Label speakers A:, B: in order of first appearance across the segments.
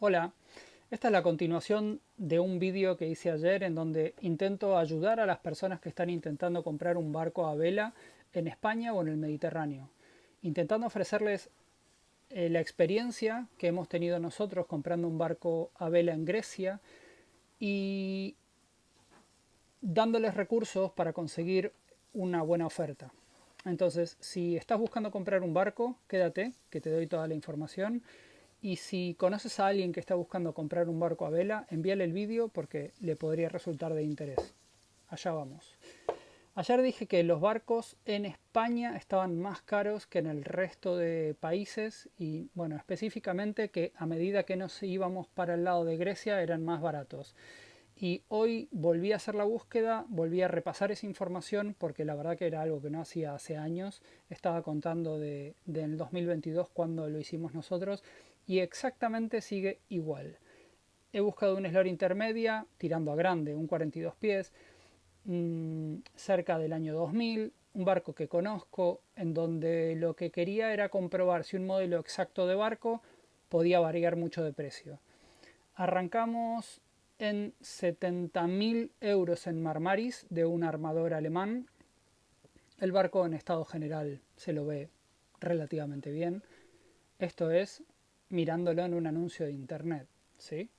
A: Hola, esta es la continuación de un vídeo que hice ayer en donde intento ayudar a las personas que están intentando comprar un barco a vela en España o en el Mediterráneo, intentando ofrecerles la experiencia que hemos tenido nosotros comprando un barco a vela en Grecia y dándoles recursos para conseguir una buena oferta. Entonces, si estás buscando comprar un barco, quédate, que te doy toda la información. Y si conoces a alguien que está buscando comprar un barco a vela, envíale el vídeo porque le podría resultar de interés. Allá vamos. Ayer dije que los barcos en España estaban más caros que en el resto de países y, bueno, específicamente que a medida que nos íbamos para el lado de Grecia eran más baratos. Y hoy volví a hacer la búsqueda, volví a repasar esa información porque la verdad que era algo que no hacía hace años. Estaba contando del 2022 cuando lo hicimos nosotros y exactamente sigue igual. He buscado una eslora intermedia tirando a grande, un 42 pies, cerca del año 2000, un barco que conozco en donde lo que quería era comprobar si un modelo exacto de barco podía variar mucho de precio. Arrancamos en 70.000 euros en Marmaris de un armador alemán. El barco en estado general se lo ve relativamente bien. Esto es mirándolo en un anuncio de internet, ¿sí?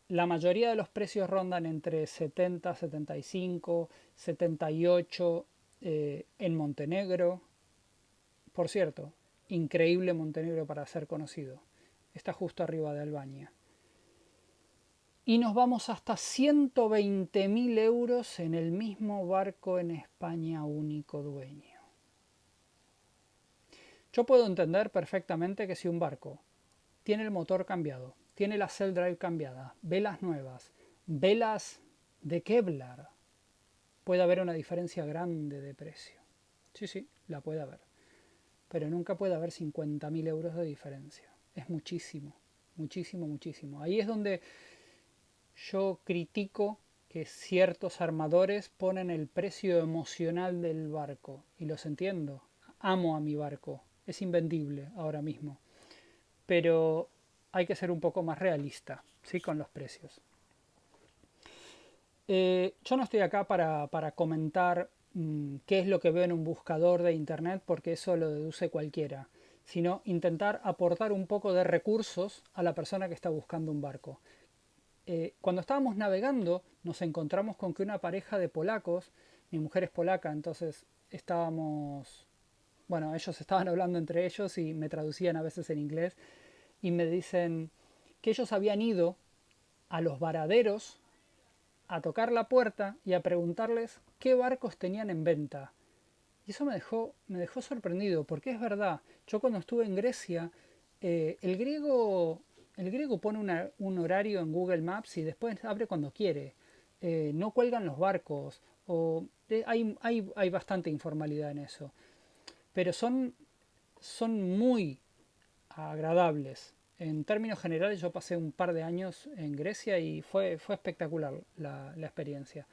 A: La mayoría de los precios rondan entre 70, 75, 78 en Montenegro. Por cierto, increíble Montenegro para ser conocido. Está justo arriba de Albania. Y nos vamos hasta 120.000 euros en el mismo barco en España, único dueño. Yo puedo entender perfectamente que si un barco tiene el motor cambiado, tiene la sail drive cambiada, velas nuevas, velas de Kevlar, puede haber una diferencia grande de precio. Sí, sí, la puede haber. Pero nunca puede haber 50.000 euros de diferencia. Es muchísimo, muchísimo, muchísimo. Ahí es donde yo critico que ciertos armadores ponen el precio emocional del barco. Y los entiendo. Amo a mi barco. Es invendible ahora mismo. Pero hay que ser un poco más realista, ¿sí? Con los precios. Yo no estoy acá para comentar qué es lo que veo en un buscador de internet, porque eso lo deduce cualquiera, sino intentar aportar un poco de recursos a la persona que está buscando un barco. Cuando estábamos navegando nos encontramos con que una pareja de polacos, mi mujer es polaca, entonces bueno, ellos estaban hablando entre ellos y me traducían a veces en inglés y me dicen que ellos habían ido a los varaderos a tocar la puerta y a preguntarles qué barcos tenían en venta. Y eso me dejó sorprendido, porque es verdad, yo cuando estuve en Grecia, el griego pone un horario en Google Maps y después abre cuando quiere. No cuelgan los barcos, hay bastante informalidad en eso. Pero son muy agradables. En términos generales yo pasé un par de años en Grecia y fue espectacular la experiencia.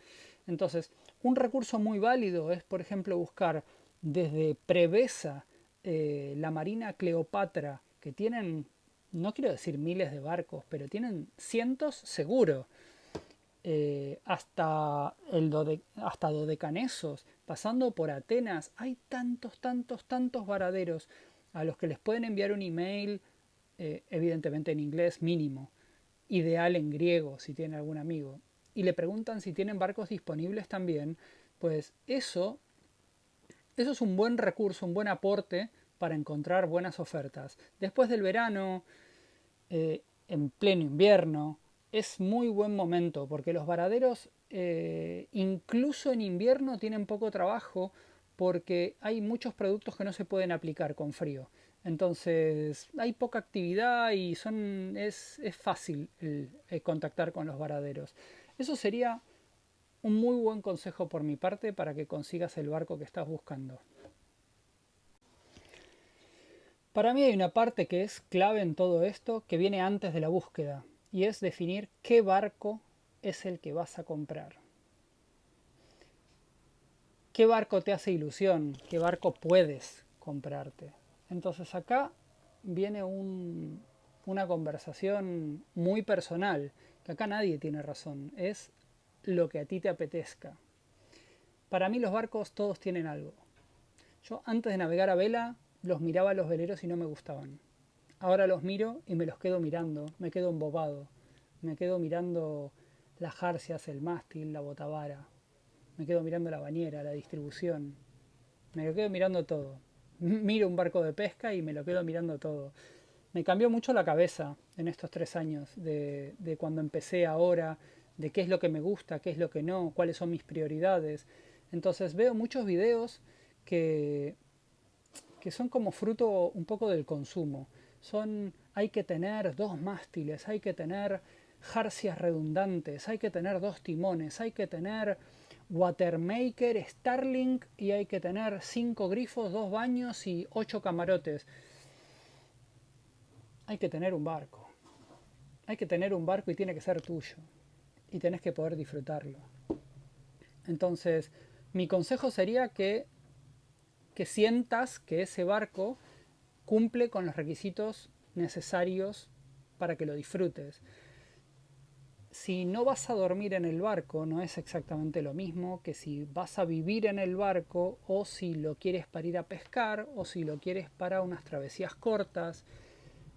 A: Entonces, un recurso muy válido es, por ejemplo, buscar desde Prevesa, la Marina Cleopatra, que tienen, no quiero decir miles de barcos, pero tienen cientos seguro, hasta Dodecanesos, pasando por Atenas. Hay tantos, tantos, tantos varaderos a los que les pueden enviar un email, evidentemente en inglés mínimo, ideal en griego si tiene algún amigo, y le preguntan si tienen barcos disponibles también, pues eso es un buen recurso, un buen aporte para encontrar buenas ofertas. Después del verano, en pleno invierno, es muy buen momento porque los varaderos incluso en invierno tienen poco trabajo porque hay muchos productos que no se pueden aplicar con frío. Entonces hay poca actividad y es fácil contactar con los varaderos. Eso sería un muy buen consejo por mi parte para que consigas el barco que estás buscando. Para mí hay una parte que es clave en todo esto que viene antes de la búsqueda y es definir qué barco es el que vas a comprar. ¿Qué barco te hace ilusión? ¿Qué barco puedes comprarte? Entonces acá viene una conversación muy personal, que acá nadie tiene razón, es lo que a ti te apetezca. Para mí los barcos todos tienen algo. Yo antes de navegar a vela los miraba a los veleros y no me gustaban. Ahora los miro y me los quedo mirando, me quedo embobado. Me quedo mirando las jarcias, el mástil, la botavara. Me quedo mirando la bañera, la distribución. Me lo quedo mirando todo. Miro un barco de pesca y me lo quedo mirando todo. Me cambió mucho la cabeza en estos 3 años, de cuando empecé ahora, de qué es lo que me gusta, qué es lo que no, cuáles son mis prioridades. Entonces veo muchos videos que, que son como fruto un poco del consumo. Hay que tener 2 mástiles, hay que tener jarcias redundantes, hay que tener 2 timones, hay que tener watermaker, Starlink y hay que tener 5 grifos, 2 baños y 8 camarotes. Hay que tener un barco. Hay que tener un barco y tiene que ser tuyo. Y tenés que poder disfrutarlo. Entonces, mi consejo sería que sientas que ese barco cumple con los requisitos necesarios para que lo disfrutes. Si no vas a dormir en el barco, no es exactamente lo mismo que si vas a vivir en el barco o si lo quieres para ir a pescar o si lo quieres para unas travesías cortas.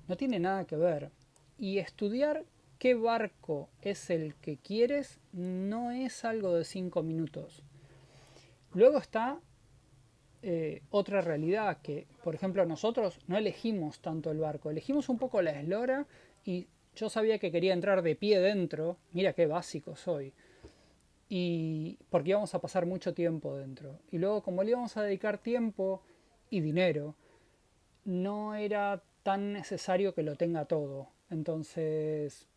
A: No tiene nada que ver. Y estudiar qué barco es el que quieres no es algo de 5 minutos. Luego está otra realidad que, por ejemplo, nosotros no elegimos tanto el barco, elegimos un poco la eslora y yo sabía que quería entrar de pie dentro, mira qué básico soy, y porque íbamos a pasar mucho tiempo dentro. Y luego como le íbamos a dedicar tiempo y dinero, no era tan necesario que lo tenga todo. Entonces,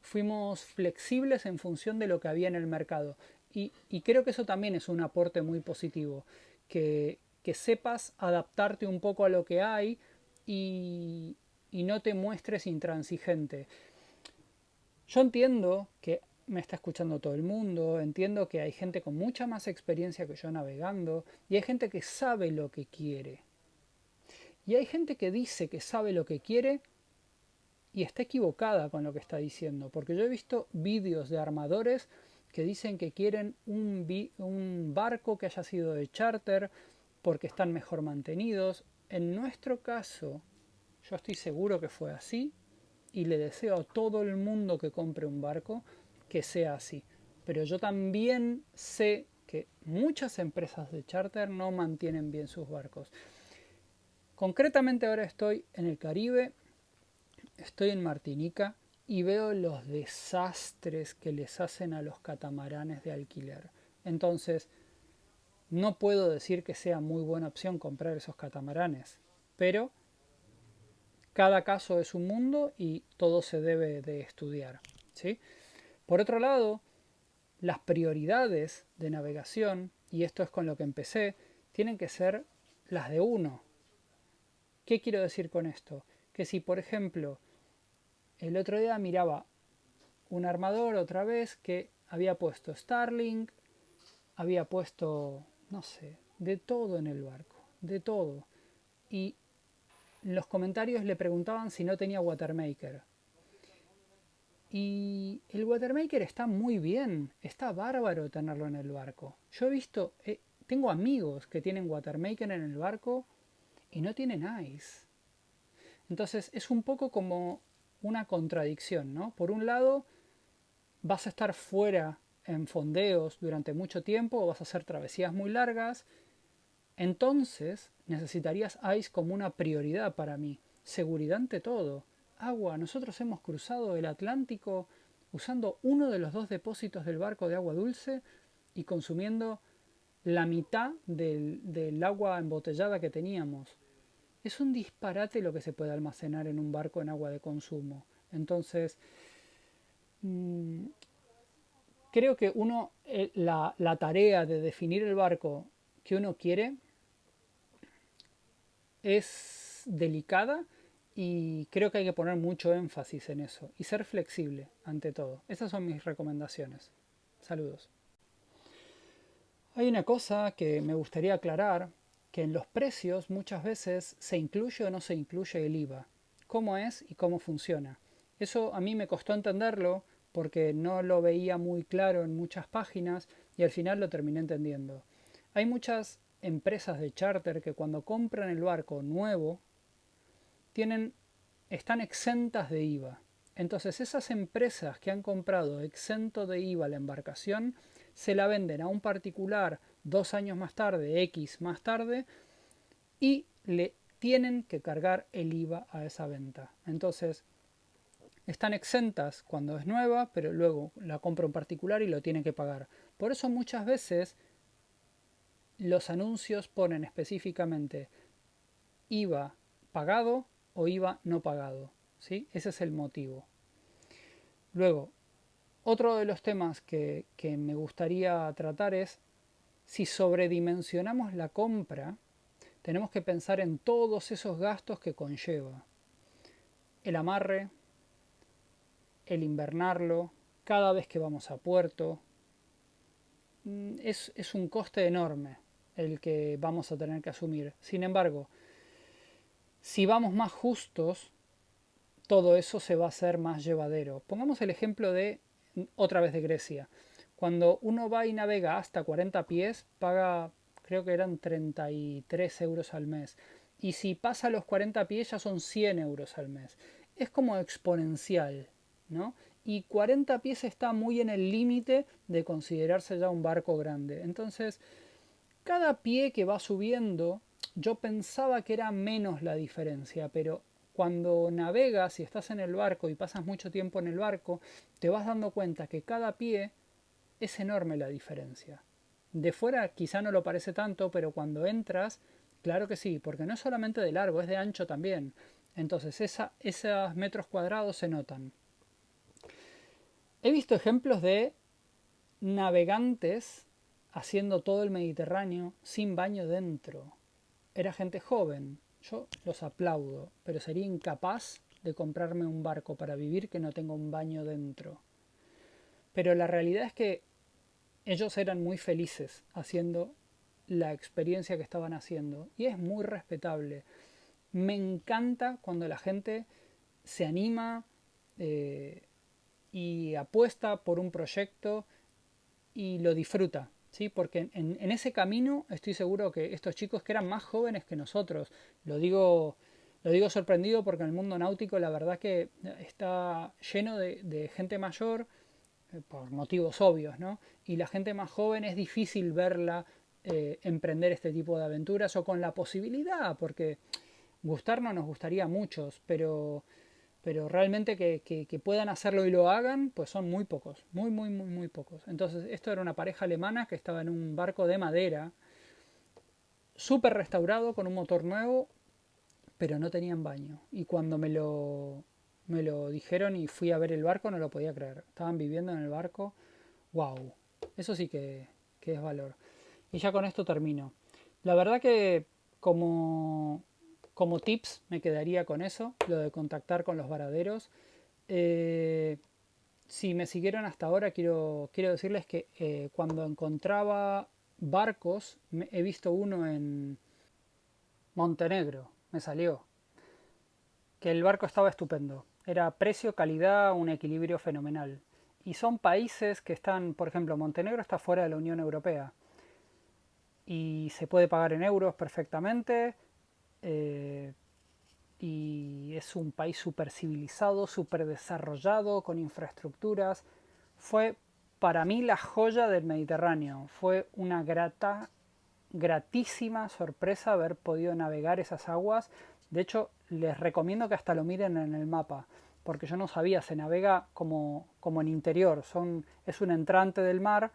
A: fuimos flexibles en función de lo que había en el mercado. Y creo que eso también es un aporte muy positivo, que sepas adaptarte un poco a lo que hay y no te muestres intransigente. Yo entiendo que me está escuchando todo el mundo, entiendo que hay gente con mucha más experiencia que yo navegando y hay gente que sabe lo que quiere. Y hay gente que dice que sabe lo que quiere y está equivocada con lo que está diciendo, porque yo he visto vídeos de armadores que dicen que quieren un barco que haya sido de charter porque están mejor mantenidos. En nuestro caso, yo estoy seguro que fue así y le deseo a todo el mundo que compre un barco que sea así. Pero yo también sé que muchas empresas de charter no mantienen bien sus barcos. Concretamente ahora estoy en el Caribe, estoy en Martinica y veo los desastres que les hacen a los catamaranes de alquiler. Entonces, no puedo decir que sea muy buena opción comprar esos catamaranes, pero cada caso es un mundo y todo se debe de estudiar, ¿sí? Por otro lado, las prioridades de navegación, y esto es con lo que empecé, tienen que ser las de uno. ¿Qué quiero decir con esto? Que si, por ejemplo, el otro día miraba un armador otra vez que había puesto Starlink, había puesto, no sé, de todo en el barco, de todo. Y en los comentarios le preguntaban si no tenía Watermaker. Y el Watermaker está muy bien, está bárbaro tenerlo en el barco. Yo he visto, tengo amigos que tienen Watermaker en el barco y no tienen ice. Entonces es un poco como una contradicción, ¿no? Por un lado, vas a estar fuera en fondeos durante mucho tiempo o vas a hacer travesías muy largas, entonces necesitarías ice como una prioridad para mí. Seguridad ante todo. Agua. Nosotros hemos cruzado el Atlántico usando uno de los 2 depósitos del barco de agua dulce y consumiendo la mitad del agua embotellada que teníamos. Es un disparate lo que se puede almacenar en un barco en agua de consumo. Entonces, creo que la tarea de definir el barco que uno quiere es delicada y creo que hay que poner mucho énfasis en eso y ser flexible ante todo. Esas son mis recomendaciones. Saludos. Hay una cosa que me gustaría aclarar, que en los precios muchas veces se incluye o no se incluye el IVA. cómo es y cómo funciona. Eso a mí me costó entenderlo porque no lo veía muy claro en muchas páginas y al final lo terminé entendiendo. Hay muchas empresas de charter que cuando compran el barco nuevo tienen, están exentas de IVA. Entonces esas empresas que han comprado exento de IVA la embarcación se la venden a un particular 2 años más tarde, X más tarde, y le tienen que cargar el IVA a esa venta. Entonces están exentas cuando es nueva, pero luego la compra un particular y lo tiene que pagar. Por eso muchas veces los anuncios ponen específicamente IVA pagado o IVA no pagado. ¿Sí? Ese es el motivo. Luego, otro de los temas que me gustaría tratar es si sobredimensionamos la compra, tenemos que pensar en todos esos gastos que conlleva. El amarre, el invernarlo, cada vez que vamos a puerto. Es un coste enorme el que vamos a tener que asumir. Sin embargo, si vamos más justos, todo eso se va a hacer más llevadero. Pongamos el ejemplo de, otra vez de Grecia. Cuando uno va y navega hasta 40 pies, paga, creo que eran 33 euros al mes. Y si pasa los 40 pies ya son 100 euros al mes. Es como exponencial, ¿no? Y 40 pies está muy en el límite de considerarse ya un barco grande. Entonces, cada pie que va subiendo, yo pensaba que era menos la diferencia, pero cuando navegas y estás en el barco y pasas mucho tiempo en el barco, te vas dando cuenta que cada pie es enorme la diferencia. De fuera quizá no lo parece tanto, pero cuando entras, claro que sí, porque no es solamente de largo, es de ancho también. Entonces esos metros cuadrados se notan. He visto ejemplos de navegantes haciendo todo el Mediterráneo sin baño dentro. Era gente joven. Yo los aplaudo, pero sería incapaz de comprarme un barco para vivir que no tenga un baño dentro. Pero la realidad es que ellos eran muy felices haciendo la experiencia que estaban haciendo y es muy respetable. Me encanta cuando la gente se anima eh, y apuesta por un proyecto y lo disfruta, ¿sí? Porque en ese camino estoy seguro que estos chicos que eran más jóvenes que nosotros, lo digo, lo digo sorprendido porque en el mundo náutico la verdad que está lleno de gente mayor, por motivos obvios, ¿no? Y la gente más joven es difícil verla emprender este tipo de aventuras o con la posibilidad, porque gustarnos nos gustaría a muchos, pero realmente que puedan hacerlo y lo hagan, pues son muy pocos, muy, muy, muy, muy pocos. Entonces, esto era una pareja alemana que estaba en un barco de madera, súper restaurado, con un motor nuevo, pero no tenían baño. Y cuando me lo dijeron y fui a ver el barco, no lo podía creer. Estaban viviendo en el barco. ¡Wow! Eso sí que es valor. Y ya con esto termino. La verdad que como, como tips me quedaría con eso, lo de contactar con los varaderos. Eh, si me siguieron hasta ahora, quiero decirles que cuando encontraba barcos, he visto uno en Montenegro, me salió, que el barco estaba estupendo. Era precio, calidad, un equilibrio fenomenal. Y son países que están, por ejemplo, Montenegro está fuera de la Unión Europea y se puede pagar en euros perfectamente. eh, y es un país súper civilizado, súper desarrollado, con infraestructuras. Fue para mí la joya del Mediterráneo. Fue una gratísima sorpresa haber podido navegar esas aguas. De hecho, les recomiendo que hasta lo miren en el mapa, porque yo no sabía, se navega como en interior. Es un entrante del mar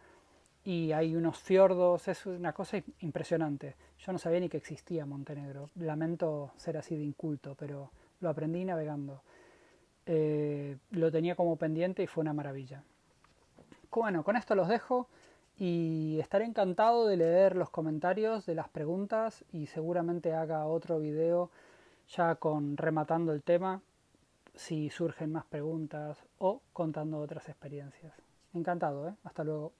A: y hay unos fiordos, es una cosa impresionante. Yo no sabía ni que existía Montenegro. Lamento ser así de inculto, pero lo aprendí navegando. Lo tenía como pendiente y fue una maravilla. Bueno, con esto los dejo y estaré encantado de leer los comentarios de las preguntas y seguramente haga otro video ya con rematando el tema si surgen más preguntas o contando otras experiencias. Encantado, ¿eh? Hasta luego.